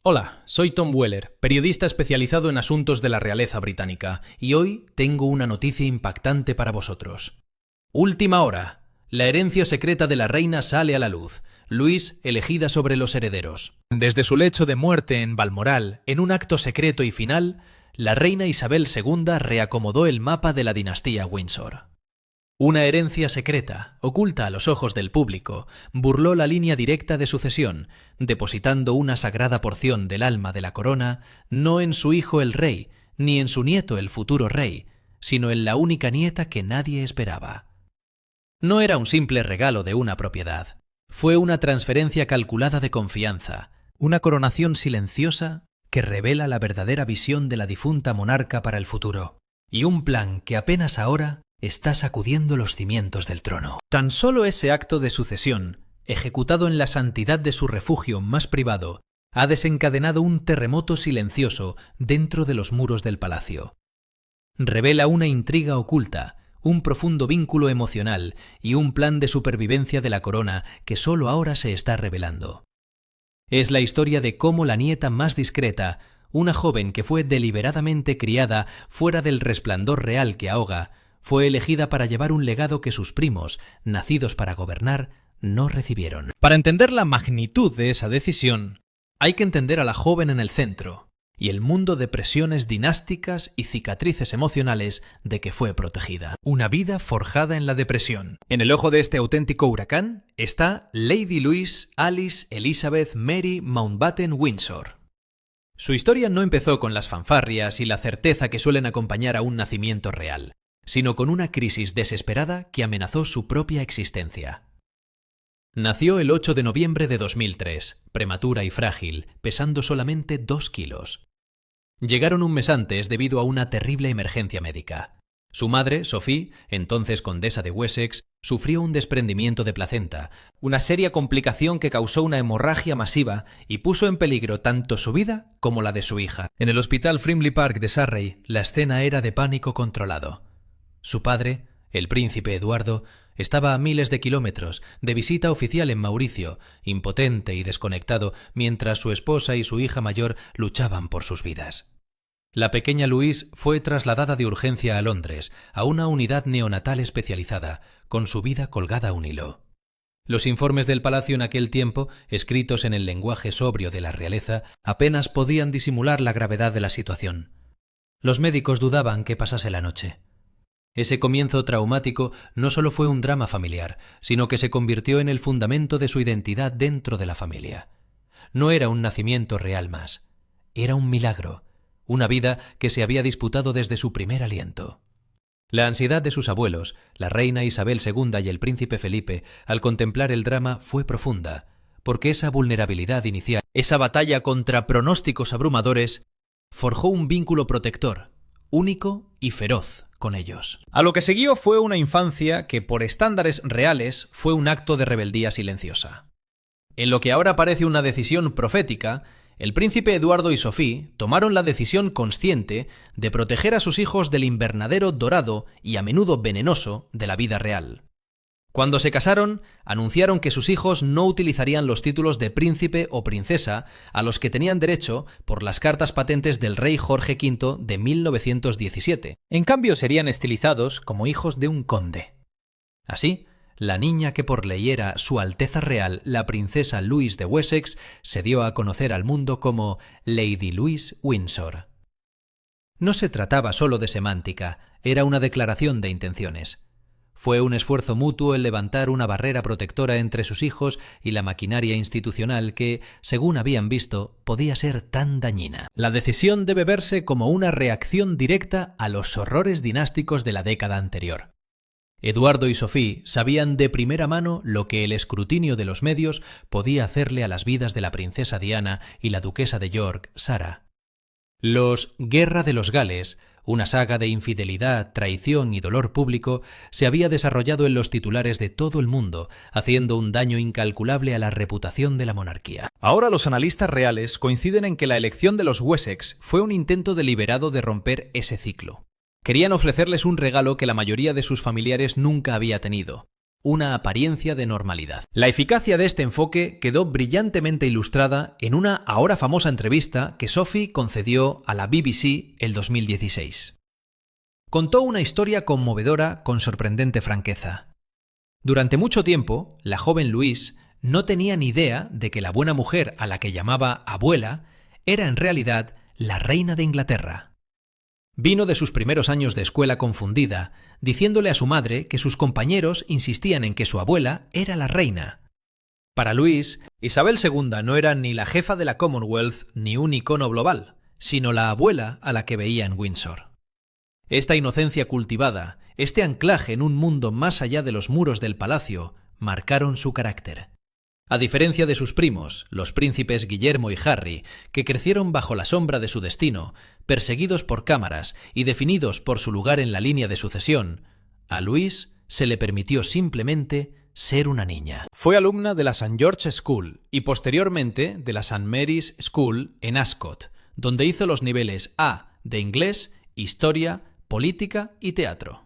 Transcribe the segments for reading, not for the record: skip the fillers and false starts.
Hola, soy Tom Weller, periodista especializado en asuntos de la realeza británica, y hoy tengo una noticia impactante para vosotros. Última hora. La herencia secreta de la reina sale a la luz. Louise elegida sobre los herederos. Desde su lecho de muerte en Balmoral, en un acto secreto y final, la reina Isabel II reacomodó el mapa de la dinastía Windsor. Una herencia secreta, oculta a los ojos del público, burló la línea directa de sucesión, depositando una sagrada porción del alma de la corona no en su hijo el rey, ni en su nieto el futuro rey, sino en la única nieta que nadie esperaba. No era un simple regalo de una propiedad, fue una transferencia calculada de confianza, una coronación silenciosa que revela la verdadera visión de la difunta monarca para el futuro, y un plan que apenas ahora está sacudiendo los cimientos del trono. Tan solo ese acto de sucesión, ejecutado en la santidad de su refugio más privado, ha desencadenado un terremoto silencioso dentro de los muros del palacio. Revela una intriga oculta, un profundo vínculo emocional y un plan de supervivencia de la corona que solo ahora se está revelando. Es la historia de cómo la nieta más discreta, una joven que fue deliberadamente criada fuera del resplandor real que ahoga, fue elegida para llevar un legado que sus primos, nacidos para gobernar, no recibieron. Para entender la magnitud de esa decisión, hay que entender a la joven en el centro y el mundo de presiones dinásticas y cicatrices emocionales de que fue protegida. Una vida forjada en la depresión. En el ojo de este auténtico huracán está Lady Louise Alice Elizabeth Mary Mountbatten Windsor. Su historia no empezó con las fanfarrias y la certeza que suelen acompañar a un nacimiento real, sino con una crisis desesperada que amenazó su propia existencia. Nació el 8 de noviembre de 2003, prematura y frágil, pesando solamente 2 kilos. Llegaron un mes antes debido a una terrible emergencia médica. Su madre, Sophie, entonces condesa de Wessex, sufrió un desprendimiento de placenta, una seria complicación que causó una hemorragia masiva y puso en peligro tanto su vida como la de su hija. En el hospital Frimley Park de Surrey, la escena era de pánico controlado. Su padre, el príncipe Eduardo, estaba a miles de kilómetros, de visita oficial en Mauricio, impotente y desconectado, mientras su esposa y su hija mayor luchaban por sus vidas. La pequeña Louise fue trasladada de urgencia a Londres, a una unidad neonatal especializada, con su vida colgada a un hilo. Los informes del palacio en aquel tiempo, escritos en el lenguaje sobrio de la realeza, apenas podían disimular la gravedad de la situación. Los médicos dudaban que pasase la noche. Ese comienzo traumático no solo fue un drama familiar, sino que se convirtió en el fundamento de su identidad dentro de la familia. No era un nacimiento real más, era un milagro, una vida que se había disputado desde su primer aliento. La ansiedad de sus abuelos, la reina Isabel II y el príncipe Felipe, al contemplar el drama fue profunda, porque esa vulnerabilidad inicial, esa batalla contra pronósticos abrumadores, forjó un vínculo protector, único y feroz con ellos. A lo que siguió fue una infancia que, por estándares reales, fue un acto de rebeldía silenciosa. En lo que ahora parece una decisión profética, el príncipe Eduardo y Sophie tomaron la decisión consciente de proteger a sus hijos del invernadero dorado y a menudo venenoso de la vida real. Cuando se casaron, anunciaron que sus hijos no utilizarían los títulos de príncipe o princesa a los que tenían derecho por las cartas patentes del rey Jorge V de 1917. En cambio, serían estilizados como hijos de un conde. Así, la niña que por ley era Su Alteza Real, la princesa Louise de Wessex, se dio a conocer al mundo como Lady Louise Windsor. No se trataba solo de semántica, era una declaración de intenciones. Fue un esfuerzo mutuo el levantar una barrera protectora entre sus hijos y la maquinaria institucional que, según habían visto, podía ser tan dañina. La decisión debe verse como una reacción directa a los horrores dinásticos de la década anterior. Eduardo y Sophie sabían de primera mano lo que el escrutinio de los medios podía hacerle a las vidas de la princesa Diana y la duquesa de York, Sara. Los Guerra de los Gales, una saga de infidelidad, traición y dolor público, se había desarrollado en los titulares de todo el mundo, haciendo un daño incalculable a la reputación de la monarquía. Ahora los analistas reales coinciden en que la elección de los Wessex fue un intento deliberado de romper ese ciclo. Querían ofrecerles un regalo que la mayoría de sus familiares nunca había tenido: una apariencia de normalidad. La eficacia de este enfoque quedó brillantemente ilustrada en una ahora famosa entrevista que Sophie concedió a la BBC el 2016. Contó una historia conmovedora con sorprendente franqueza. Durante mucho tiempo, la joven Louise no tenía ni idea de que la buena mujer a la que llamaba abuela era en realidad la reina de Inglaterra. Vino de sus primeros años de escuela confundida, diciéndole a su madre que sus compañeros insistían en que su abuela era la reina. Para Louise, Isabel II no era ni la jefa de la Commonwealth ni un icono global, sino la abuela a la que veía en Windsor. Esta inocencia cultivada, este anclaje en un mundo más allá de los muros del palacio, marcaron su carácter. A diferencia de sus primos, los príncipes Guillermo y Harry, que crecieron bajo la sombra de su destino, perseguidos por cámaras y definidos por su lugar en la línea de sucesión, a Louise se le permitió simplemente ser una niña. Fue alumna de la St. George School y posteriormente de la St. Mary's School en Ascot, donde hizo los niveles A de inglés, historia, política y teatro.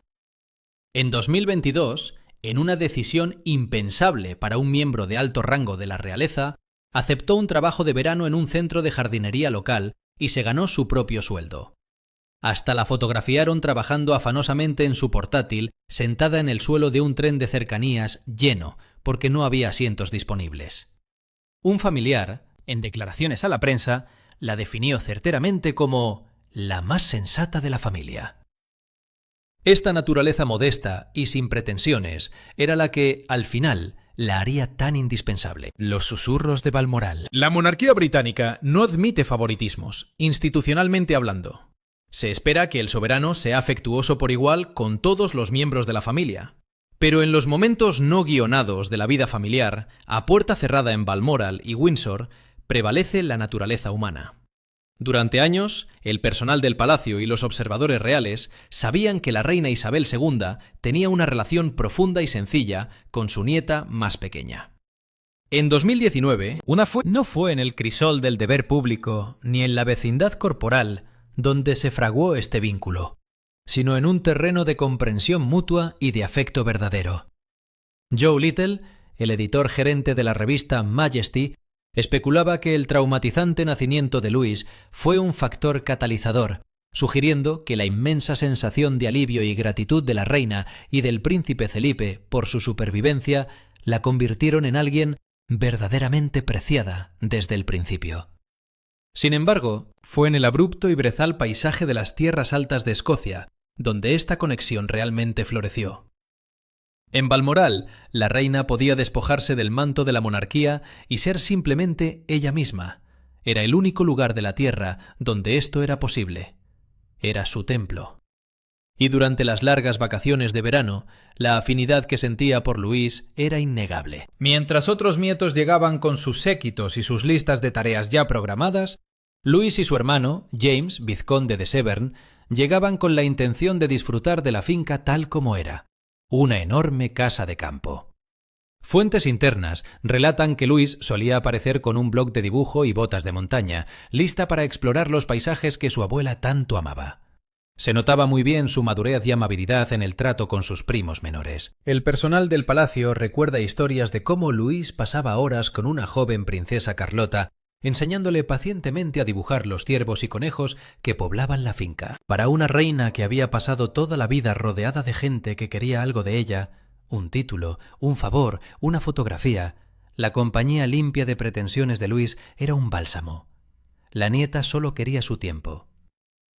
En 2022, en una decisión impensable para un miembro de alto rango de la realeza, aceptó un trabajo de verano en un centro de jardinería local y se ganó su propio sueldo. Hasta la fotografiaron trabajando afanosamente en su portátil, sentada en el suelo de un tren de cercanías lleno, porque no había asientos disponibles. Un familiar, en declaraciones a la prensa, la definió certeramente como la más sensata de la familia. Esta naturaleza modesta y sin pretensiones era la que, al final, la haría tan indispensable. Los susurros de Balmoral. La monarquía británica no admite favoritismos, institucionalmente hablando. Se espera que el soberano sea afectuoso por igual con todos los miembros de la familia. Pero en los momentos no guionados de la vida familiar, a puerta cerrada en Balmoral y Windsor, prevalece la naturaleza humana. Durante años, el personal del palacio y los observadores reales sabían que la reina Isabel II tenía una relación profunda y sencilla con su nieta más pequeña. En 2019, no fue en el crisol del deber público ni en la vecindad corporal donde se fraguó este vínculo, sino en un terreno de comprensión mutua y de afecto verdadero. Joe Little, el editor gerente de la revista Majesty, especulaba que el traumatizante nacimiento de Louise fue un factor catalizador, sugiriendo que la inmensa sensación de alivio y gratitud de la reina y del príncipe Felipe por su supervivencia la convirtieron en alguien verdaderamente preciada desde el principio. Sin embargo, fue en el abrupto y brezal paisaje de las tierras altas de Escocia donde esta conexión realmente floreció. En Balmoral, la reina podía despojarse del manto de la monarquía y ser simplemente ella misma. Era el único lugar de la tierra donde esto era posible. Era su templo. Y durante las largas vacaciones de verano, la afinidad que sentía por Louise era innegable. Mientras otros nietos llegaban con sus séquitos y sus listas de tareas ya programadas, Louise y su hermano, James, vizconde de Severn, llegaban con la intención de disfrutar de la finca tal como era. Una enorme casa de campo. Fuentes internas relatan que Louise solía aparecer con un bloc de dibujo y botas de montaña, lista para explorar los paisajes que su abuela tanto amaba. Se notaba muy bien su madurez y amabilidad en el trato con sus primos menores. El personal del palacio recuerda historias de cómo Louise pasaba horas con una joven princesa Carlota, enseñándole pacientemente a dibujar los ciervos y conejos que poblaban la finca. Para una reina que había pasado toda la vida rodeada de gente que quería algo de ella, un título, un favor, una fotografía, la compañía limpia de pretensiones de Louise era un bálsamo. La nieta solo quería su tiempo.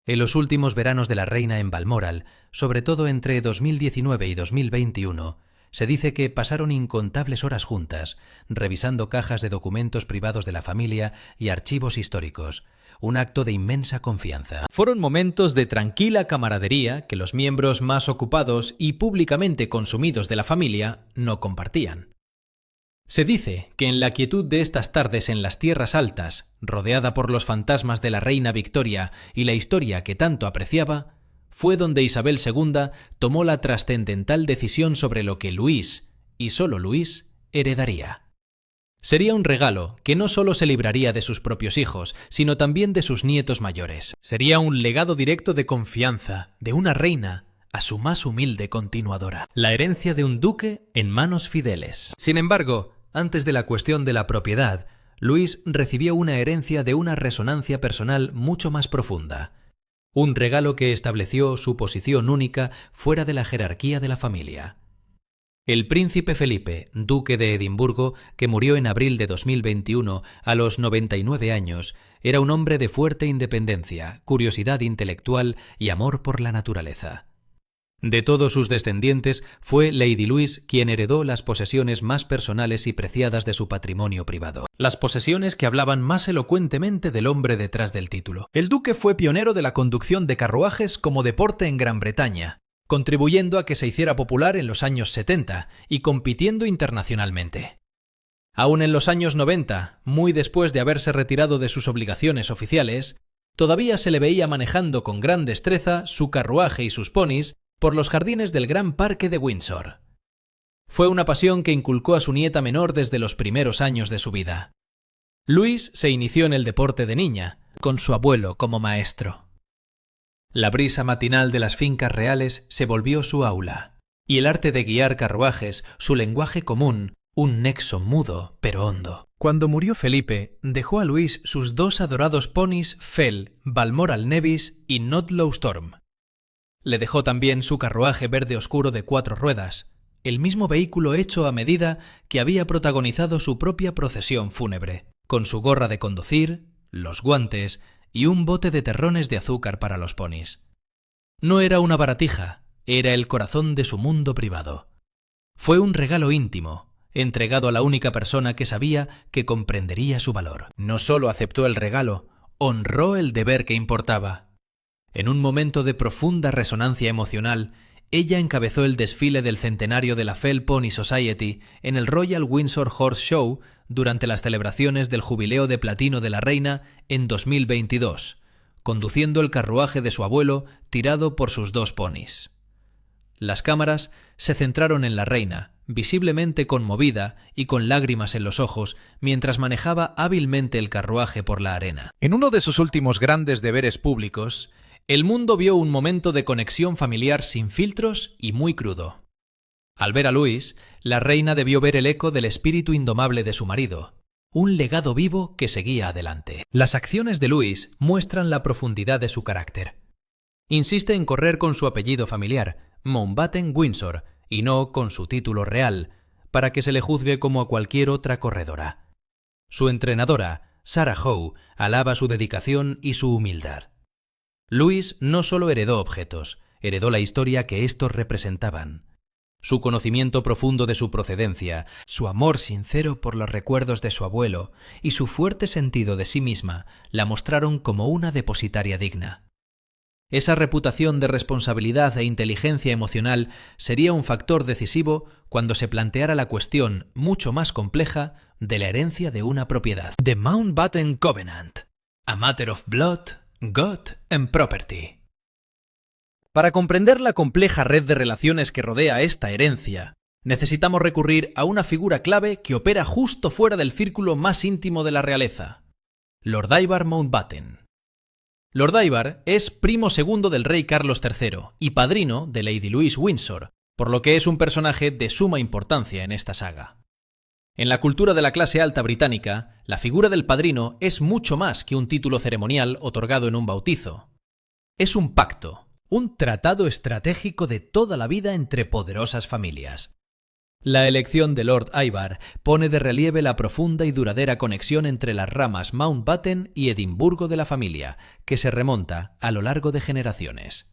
En los últimos veranos de la reina en Balmoral, sobre todo entre 2019 y 2021, se dice que pasaron incontables horas juntas, revisando cajas de documentos privados de la familia y archivos históricos, un acto de inmensa confianza. Fueron momentos de tranquila camaradería que los miembros más ocupados y públicamente consumidos de la familia no compartían. Se dice que en la quietud de estas tardes en las tierras altas, rodeada por los fantasmas de la reina Victoria y la historia que tanto apreciaba, fue donde Isabel II tomó la trascendental decisión sobre lo que Louise, y solo Louise, heredaría. Sería un regalo que no solo se libraría de sus propios hijos, sino también de sus nietos mayores. Sería un legado directo de confianza, de una reina, a su más humilde continuadora. La herencia de un duque en manos fideles. Sin embargo, antes de la cuestión de la propiedad, Luis recibió una herencia de una resonancia personal mucho más profunda. Un regalo que estableció su posición única fuera de la jerarquía de la familia. El príncipe Felipe, duque de Edimburgo, que murió en abril de 2021 a los 99 años, era un hombre de fuerte independencia, curiosidad intelectual y amor por la naturaleza. De todos sus descendientes, fue Lady Louise quien heredó las posesiones más personales y preciadas de su patrimonio privado. Las posesiones que hablaban más elocuentemente del hombre detrás del título. El duque fue pionero de la conducción de carruajes como deporte en Gran Bretaña, contribuyendo a que se hiciera popular en los años 70 y compitiendo internacionalmente. Aún en los años 90, muy después de haberse retirado de sus obligaciones oficiales, todavía se le veía manejando con gran destreza su carruaje y sus ponis por los jardines del Gran Parque de Windsor. Fue una pasión que inculcó a su nieta menor desde los primeros años de su vida. Louise se inició en el deporte de niña, con su abuelo como maestro. La brisa matinal de las fincas reales se volvió su aula, y el arte de guiar carruajes, su lenguaje común, un nexo mudo pero hondo. Cuando murió Felipe, dejó a Louise sus dos adorados ponis Fell, Balmoral Nevis y Notlow Storm. Le dejó también su carruaje verde oscuro de 4 ruedas, el mismo vehículo hecho a medida que había protagonizado su propia procesión fúnebre, con su gorra de conducir, los guantes y un bote de terrones de azúcar para los ponis. No era una baratija, era el corazón de su mundo privado. Fue un regalo íntimo, entregado a la única persona que sabía que comprendería su valor. No solo aceptó el regalo, honró el deber que importaba. En un momento de profunda resonancia emocional, ella encabezó el desfile del centenario de la Fell Pony Society en el Royal Windsor Horse Show durante las celebraciones del jubileo de platino de la reina en 2022, conduciendo el carruaje de su abuelo tirado por sus 2 ponis. Las cámaras se centraron en la reina, visiblemente conmovida y con lágrimas en los ojos, mientras manejaba hábilmente el carruaje por la arena. En uno de sus últimos grandes deberes públicos, el mundo vio un momento de conexión familiar sin filtros y muy crudo. Al ver a Louise, la reina debió ver el eco del espíritu indomable de su marido, un legado vivo que seguía adelante. Las acciones de Louise muestran la profundidad de su carácter. Insiste en correr con su apellido familiar, Mountbatten Windsor, y no con su título real, para que se le juzgue como a cualquier otra corredora. Su entrenadora, Sarah Howe, alaba su dedicación y su humildad. Louise no solo heredó objetos, heredó la historia que estos representaban. Su conocimiento profundo de su procedencia, su amor sincero por los recuerdos de su abuelo y su fuerte sentido de sí misma la mostraron como una depositaria digna. Esa reputación de responsabilidad e inteligencia emocional sería un factor decisivo cuando se planteara la cuestión mucho más compleja de la herencia de una propiedad. The Mountbatten Covenant, a matter of blood, God and property. Para comprender la compleja red de relaciones que rodea esta herencia, necesitamos recurrir a una figura clave que opera justo fuera del círculo más íntimo de la realeza: Lord Ivar Mountbatten. Lord Ivar es primo segundo del rey Carlos III y padrino de Lady Louise Windsor, por lo que es un personaje de suma importancia en esta saga. En la cultura de la clase alta británica, la figura del padrino es mucho más que un título ceremonial otorgado en un bautizo. Es un pacto, un tratado estratégico de toda la vida entre poderosas familias. La elección de Lord Ivar pone de relieve la profunda y duradera conexión entre las ramas Mountbatten y Edimburgo de la familia, que se remonta a lo largo de generaciones.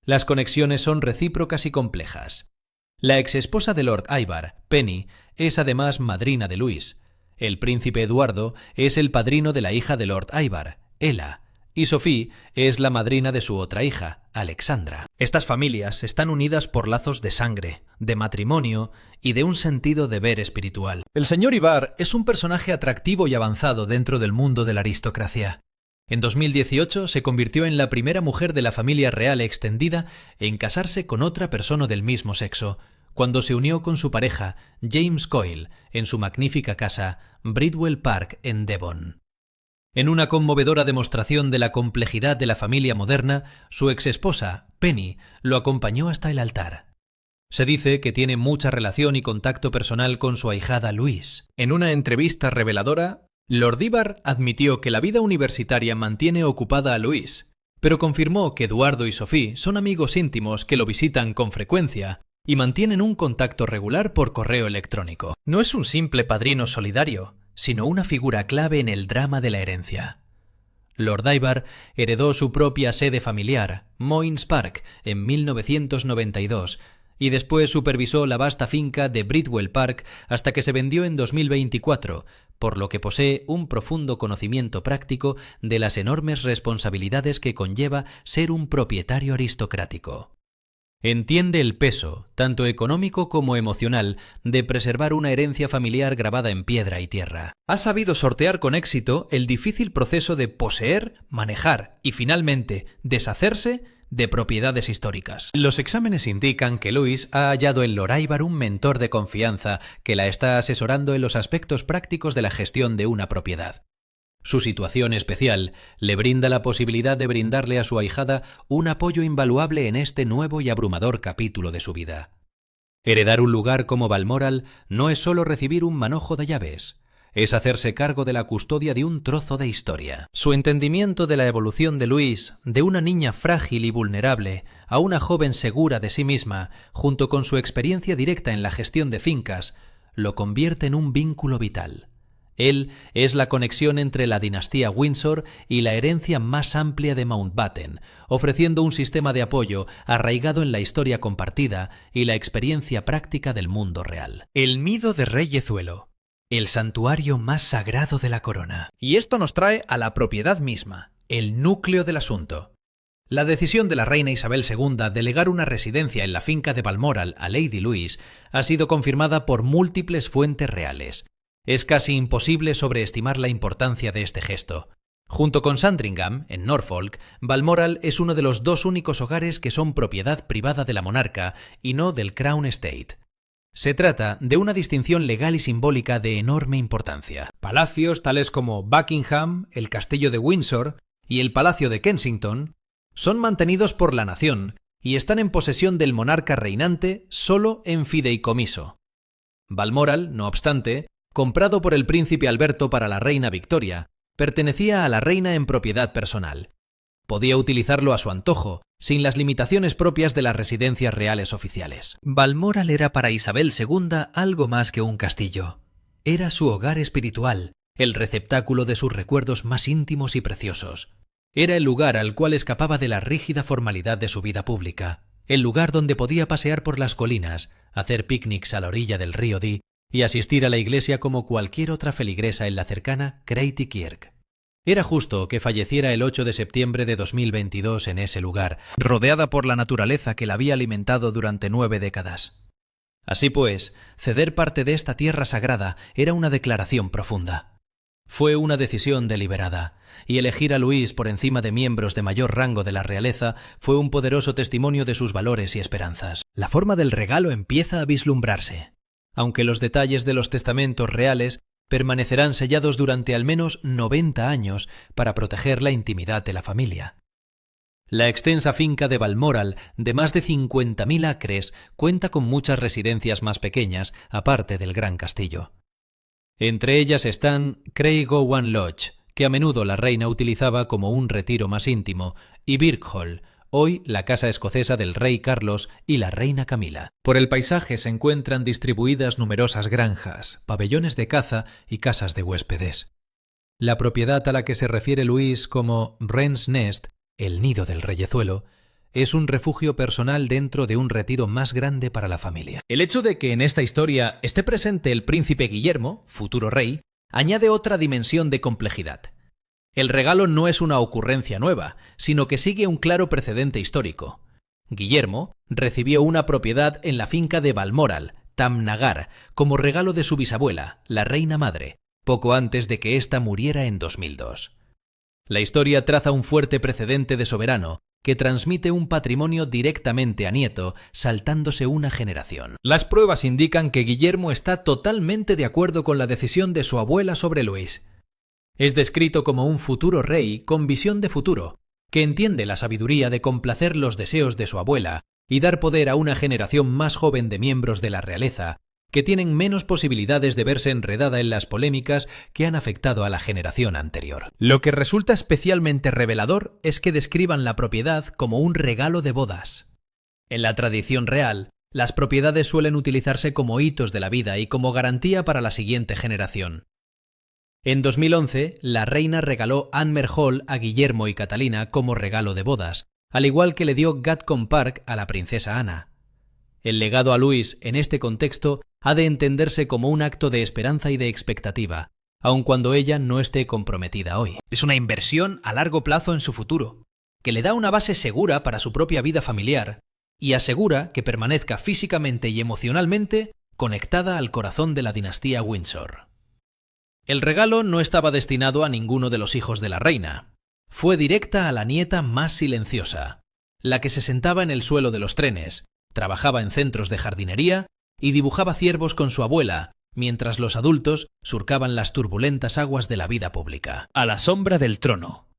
Las conexiones son recíprocas y complejas. La exesposa de Lord Ivar, Penny, es además madrina de Louise. El príncipe Eduardo es el padrino de la hija de Lord Ivar, Ella, y Sophie es la madrina de su otra hija, Alexandra. Estas familias están unidas por lazos de sangre, de matrimonio y de un sentido deber espiritual. El señor Ivar es un personaje atractivo y avanzado dentro del mundo de la aristocracia. En 2018 se convirtió en la primera mujer de la familia real extendida en casarse con otra persona del mismo sexo, cuando se unió con su pareja, James Coyle, en su magnífica casa, Bridwell Park, en Devon. En una conmovedora demostración de la complejidad de la familia moderna, su exesposa, Penny, lo acompañó hasta el altar. Se dice que tiene mucha relación y contacto personal con su ahijada Louise. En una entrevista reveladora, Lord Ivar admitió que la vida universitaria mantiene ocupada a Louise, pero confirmó que Eduardo y Sophie son amigos íntimos que lo visitan con frecuencia y mantienen un contacto regular por correo electrónico. No es un simple padrino solidario, sino una figura clave en el drama de la herencia. Lord Ivar heredó su propia sede familiar, Moyns Park, en 1992, y después supervisó la vasta finca de Bridwell Park hasta que se vendió en 2024, por lo que posee un profundo conocimiento práctico de las enormes responsabilidades que conlleva ser un propietario aristocrático. Entiende el peso, tanto económico como emocional, de preservar una herencia familiar grabada en piedra y tierra. Ha sabido sortear con éxito el difícil proceso de poseer, manejar y finalmente deshacerse de propiedades históricas. Los exámenes indican que Louise ha hallado en Lord Ivar un mentor de confianza que la está asesorando en los aspectos prácticos de la gestión de una propiedad. Su situación especial le brinda la posibilidad de brindarle a su ahijada un apoyo invaluable en este nuevo y abrumador capítulo de su vida. Heredar un lugar como Balmoral no es solo recibir un manojo de llaves, es hacerse cargo de la custodia de un trozo de historia. Su entendimiento de la evolución de Louise, de una niña frágil y vulnerable a una joven segura de sí misma, junto con su experiencia directa en la gestión de fincas, lo convierte en un vínculo vital. Él es la conexión entre la dinastía Windsor y la herencia más amplia de Mountbatten, ofreciendo un sistema de apoyo arraigado en la historia compartida y la experiencia práctica del mundo real. El nido de Reyezuelo, el santuario más sagrado de la corona. Y esto nos trae a la propiedad misma, el núcleo del asunto. La decisión de la reina Isabel II de legar una residencia en la finca de Balmoral a Lady Louise ha sido confirmada por múltiples fuentes reales. Es casi imposible sobreestimar la importancia de este gesto. Junto con Sandringham, en Norfolk, Balmoral es uno de los dos únicos hogares que son propiedad privada de la monarca y no del Crown Estate. Se trata de una distinción legal y simbólica de enorme importancia. Palacios tales como Buckingham, el Castillo de Windsor y el Palacio de Kensington son mantenidos por la nación y están en posesión del monarca reinante solo en fideicomiso. Balmoral, no obstante, comprado por el príncipe Alberto para la reina Victoria, pertenecía a la reina en propiedad personal. Podía utilizarlo a su antojo, sin las limitaciones propias de las residencias reales oficiales. Balmoral era para Isabel II algo más que un castillo. Era su hogar espiritual, el receptáculo de sus recuerdos más íntimos y preciosos. Era el lugar al cual escapaba de la rígida formalidad de su vida pública, el lugar donde podía pasear por las colinas, hacer picnics a la orilla del río Dee y asistir a la iglesia como cualquier otra feligresa en la cercana Craity Kirk. Era justo que falleciera el 8 de septiembre de 2022 en ese lugar, rodeada por la naturaleza que la había alimentado durante 9 décadas. Así pues, ceder parte de esta tierra sagrada era una declaración profunda. Fue una decisión deliberada, y elegir a Louise por encima de miembros de mayor rango de la realeza fue un poderoso testimonio de sus valores y esperanzas. La forma del regalo empieza a vislumbrarse, aunque los detalles de los testamentos reales permanecerán sellados durante al menos 90 años para proteger la intimidad de la familia. La extensa finca de Balmoral, de más de 50.000 acres, cuenta con muchas residencias más pequeñas, aparte del gran castillo. Entre ellas están Craiggowan Lodge, que a menudo la reina utilizaba como un retiro más íntimo, y Birkhall, hoy la casa escocesa del rey Carlos y la reina Camila. Por el paisaje se encuentran distribuidas numerosas granjas, pabellones de caza y casas de huéspedes. La propiedad a la que se refiere Louise como Wren's Nest, el nido del reyezuelo, es un refugio personal dentro de un retiro más grande para la familia. El hecho de que en esta historia esté presente el príncipe Guillermo, futuro rey, añade otra dimensión de complejidad. El regalo no es una ocurrencia nueva, sino que sigue un claro precedente histórico. Guillermo recibió una propiedad en la finca de Balmoral, Tamnagar, como regalo de su bisabuela, la reina madre, poco antes de que ésta muriera en 2002. La historia traza un fuerte precedente de soberano que transmite un patrimonio directamente a nieto, saltándose una generación. Las pruebas indican que Guillermo está totalmente de acuerdo con la decisión de su abuela sobre Louise. Es descrito como un futuro rey con visión de futuro, que entiende la sabiduría de complacer los deseos de su abuela y dar poder a una generación más joven de miembros de la realeza, que tienen menos posibilidades de verse enredada en las polémicas que han afectado a la generación anterior. Lo que resulta especialmente revelador es que describan la propiedad como un regalo de bodas. En la tradición real, las propiedades suelen utilizarse como hitos de la vida y como garantía para la siguiente generación. En 2011, la reina regaló Anmer Hall a Guillermo y Catalina como regalo de bodas, al igual que le dio Gatcombe Park a la princesa Ana. El legado a Louis en este contexto ha de entenderse como un acto de esperanza y de expectativa, aun cuando ella no esté comprometida hoy. Es una inversión a largo plazo en su futuro, que le da una base segura para su propia vida familiar y asegura que permanezca físicamente y emocionalmente conectada al corazón de la dinastía Windsor. El regalo no estaba destinado a ninguno de los hijos de la reina. Fue directa a la nieta más silenciosa, la que se sentaba en el suelo de los trenes, trabajaba en centros de jardinería y dibujaba ciervos con su abuela, mientras los adultos surcaban las turbulentas aguas de la vida pública. A la sombra del trono.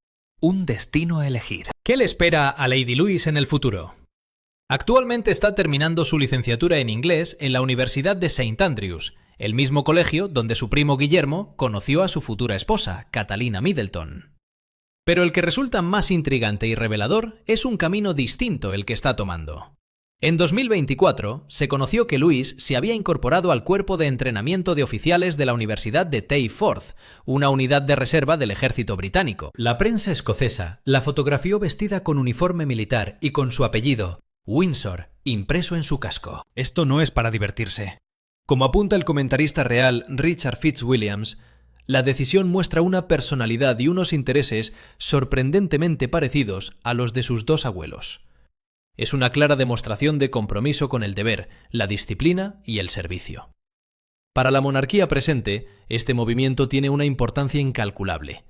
Un destino a elegir. ¿Qué le espera a Lady Louis en el futuro? Actualmente está terminando su licenciatura en inglés en la Universidad de St. Andrews, el mismo colegio donde su primo Guillermo conoció a su futura esposa, Catalina Middleton. Pero el que resulta más intrigante y revelador es un camino distinto el que está tomando. En 2024 se conoció que Louis se había incorporado al cuerpo de entrenamiento de oficiales de la Universidad de Tay Forth, una unidad de reserva del ejército británico. La prensa escocesa la fotografió vestida con uniforme militar y con su apellido, Windsor, impreso en su casco. Esto no es para divertirse. Como apunta el comentarista real Richard Fitzwilliams, la decisión muestra una personalidad y unos intereses sorprendentemente parecidos a los de sus dos abuelos. Es una clara demostración de compromiso con el deber, la disciplina y el servicio. Para la monarquía presente, este movimiento tiene una importancia incalculable.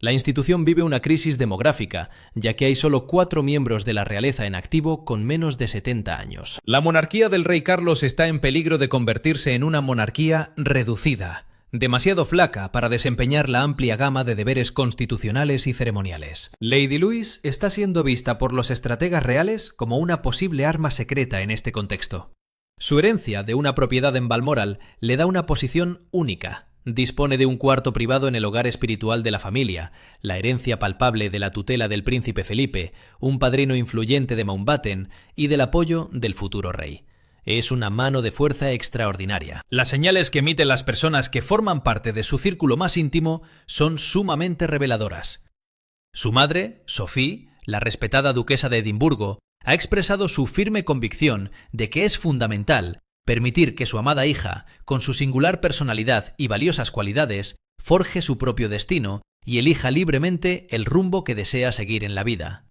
La institución vive una crisis demográfica, ya que hay solo 4 miembros de la realeza en activo con menos de 70 años. La monarquía del rey Carlos está en peligro de convertirse en una monarquía reducida, demasiado flaca para desempeñar la amplia gama de deberes constitucionales y ceremoniales. Lady Louis está siendo vista por los estrategas reales como una posible arma secreta en este contexto. Su herencia de una propiedad en Balmoral le da una posición única. Dispone de un cuarto privado en el hogar espiritual de la familia, la herencia palpable de la tutela del príncipe Felipe, un padrino influyente de Mountbatten y del apoyo del futuro rey. Es una mano de fuerza extraordinaria. Las señales que emiten las personas que forman parte de su círculo más íntimo son sumamente reveladoras. Su madre, Sophie, la respetada duquesa de Edimburgo, ha expresado su firme convicción de que es fundamental permitir que su amada hija, con su singular personalidad y valiosas cualidades, forje su propio destino y elija libremente el rumbo que desea seguir en la vida.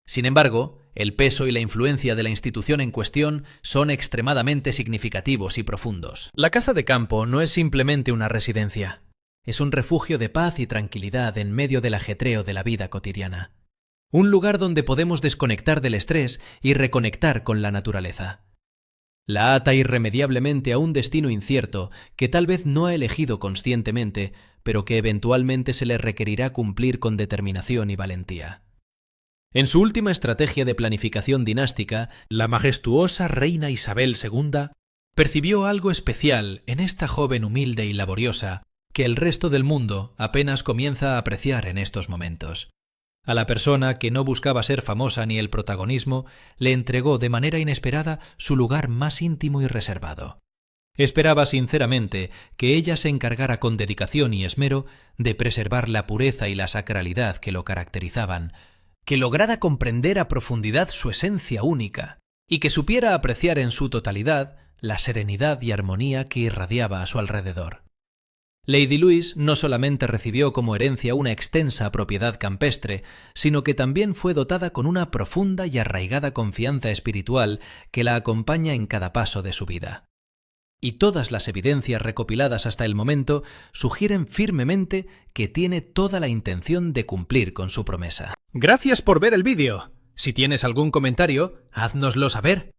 Sin embargo, el peso y la influencia de la institución en cuestión son extremadamente significativos y profundos. La casa de campo no es simplemente una residencia. Es un refugio de paz y tranquilidad en medio del ajetreo de la vida cotidiana. Un lugar donde podemos desconectar del estrés y reconectar con la naturaleza. La ata irremediablemente a un destino incierto que tal vez no ha elegido conscientemente, pero que eventualmente se le requerirá cumplir con determinación y valentía. En su última estrategia de planificación dinástica, la majestuosa reina Isabel II percibió algo especial en esta joven humilde y laboriosa que el resto del mundo apenas comienza a apreciar en estos momentos. A la persona que no buscaba ser famosa ni el protagonismo, le entregó de manera inesperada su lugar más íntimo y reservado. Esperaba sinceramente que ella se encargara con dedicación y esmero de preservar la pureza y la sacralidad que lo caracterizaban, que lograra comprender a profundidad su esencia única y que supiera apreciar en su totalidad la serenidad y armonía que irradiaba a su alrededor. Lady Louis no solamente recibió como herencia una extensa propiedad campestre, sino que también fue dotada con una profunda y arraigada confianza espiritual que la acompaña en cada paso de su vida. Y todas las evidencias recopiladas hasta el momento sugieren firmemente que tiene toda la intención de cumplir con su promesa. Gracias por ver el vídeo. Si tienes algún comentario, háznoslo saber.